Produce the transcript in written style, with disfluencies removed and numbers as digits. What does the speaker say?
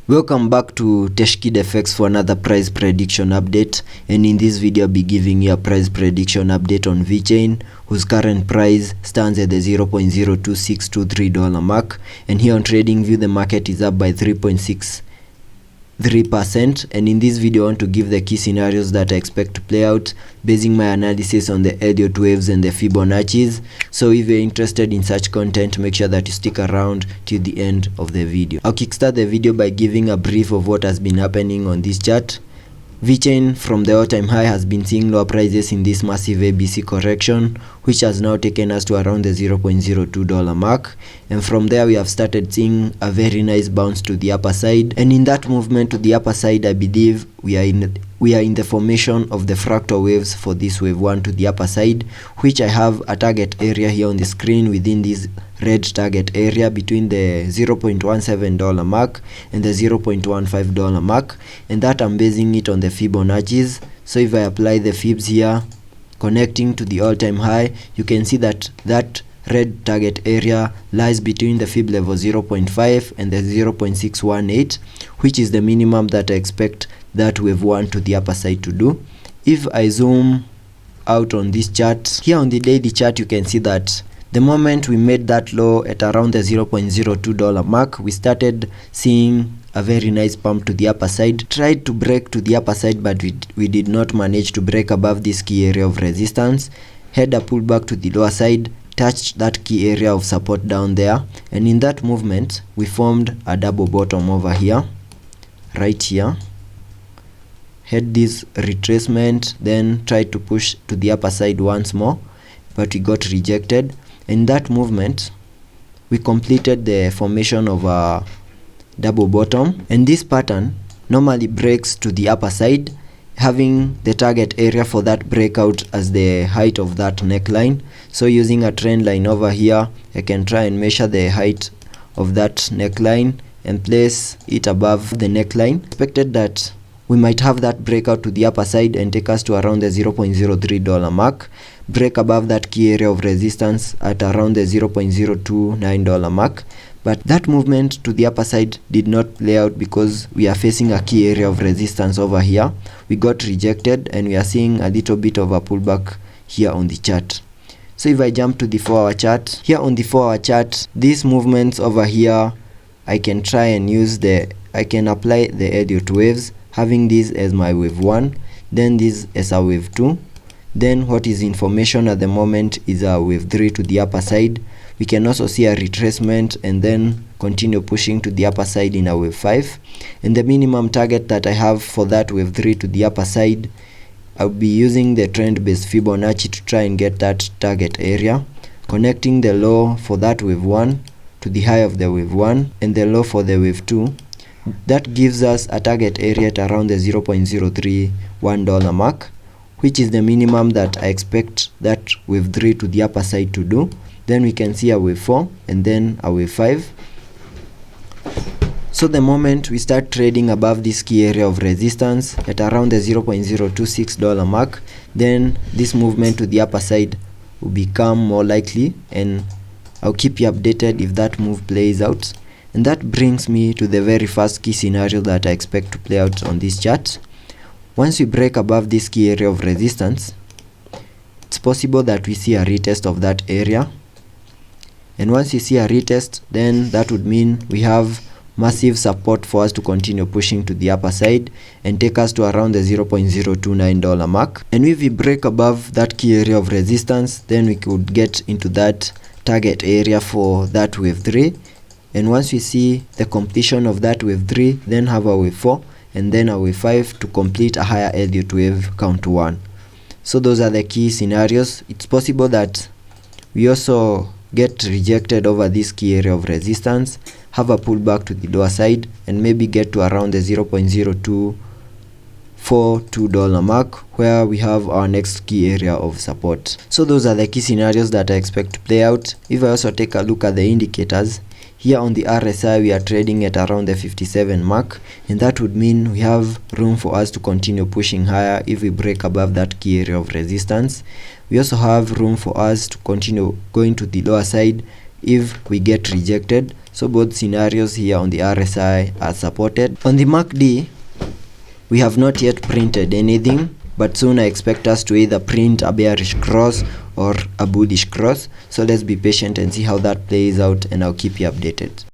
Welcome back to TeshKidFX for another price prediction update, and in this video I'll be giving you a price prediction update on Vechain, whose current price stands at the $0.02623 mark, and here on TradingView the market is up by 3.63%, and in this video I want to give the key scenarios that I expect to play out basing my analysis on the Elliot waves and the Fibonacci's. So if you're interested in such content, make sure that you stick around till the end of the video. I'll kickstart the video by giving a brief of what has been happening on this chart. Vechain from the all-time high has been seeing lower prices in this massive ABC correction, which has now taken us to around the $0.02 mark, and from there we have started seeing a very nice bounce to the upper side, and in that movement to the upper side I believe we are in the formation of the fractal waves for this wave 1 to the upper side, which I have a target area here on the screen within this red target area between the $0.17 mark and the $0.15 mark, and that I'm basing it on the Fibonacci's. So if I apply the fibs here connecting to the all-time high, you can see that that red target area lies between the fib level 0.5 and the 0.618, which is the minimum that I expect that wave 1 to the upper side to do. If I zoom out on this chart, here on the daily chart, you can see that the moment we made that low at around the $0.02 mark, we started seeing a very nice pump to the upper side. Tried to break to the upper side, but we did not manage to break above this key area of resistance. Had a pullback to the lower side, touched that key area of support down there, and in that movement we formed a double bottom over here, right here. Had this retracement, then tried to push to the upper side once more, but we got rejected. In that movement we completed the formation of a double bottom, and this pattern normally breaks to the upper side, having the target area for that breakout as the height of that neckline. So using a trend line over here, I can try and measure the height of that neckline and place it above the neckline. Expected that we might have that breakout to the upper side and take us to around the $0.03 mark, break above that key area of resistance at around the $0.029 mark. But that movement to the upper side did not play out because we are facing a key area of resistance over here. We got rejected and we are seeing a little bit of a pullback here on the chart. So if I jump to the 4-hour chart, here on the 4-hour chart, these movements over here, I can try and I can apply the Elliot waves, having this as my wave 1, then this as a wave 2, then what is in formation at the moment is a wave 3 to the upper side. We can also see a retracement and then continue pushing to the upper side in a wave 5, and the minimum target that I have for that wave 3 to the upper side, I'll be using the trend based Fibonacci to try and get that target area, connecting the low for that wave 1 to the high of the wave 1 and the low for the wave 2. That gives us a target area at around the $0.031 mark, which is the minimum that I expect that wave 3 to the upper side to do. Then we can see a wave 4 and then a wave 5. So the moment we start trading above this key area of resistance at around the $0.026 mark, then this movement to the upper side will become more likely, and I'll keep you updated if that move plays out. And that brings me to the very first key scenario that I expect to play out on this chart. Once we break above this key area of resistance, it's possible that we see a retest of that area, and once you see a retest, then that would mean we have massive support for us to continue pushing to the upper side and take us to around the $0.029 mark. And if we break above that key area of resistance, then we could get into that target area for that wave 3, and once we see the completion of that wave 3, then have a wave 4 and then a wave 5 to complete a higher Elliot wave count 1. So those are the key scenarios. It's possible that we also get rejected over this key area of resistance, have a pullback to the lower side, and maybe get to around the $0.0242 mark, where we have our next key area of support. So those are the key scenarios that I expect to play out. If I also take a look at the indicators, here on the RSI we are trading at around the 57 mark, and that would mean we have room for us to continue pushing higher if we break above that key area of resistance. We also have room for us to continue going to the lower side if we get rejected. So both scenarios here on the RSI are supported. On the MACD, we have not yet printed anything, but soon I expect us to either print a bearish cross or a bullish cross. So let's be patient and see how that plays out, and I'll keep you updated.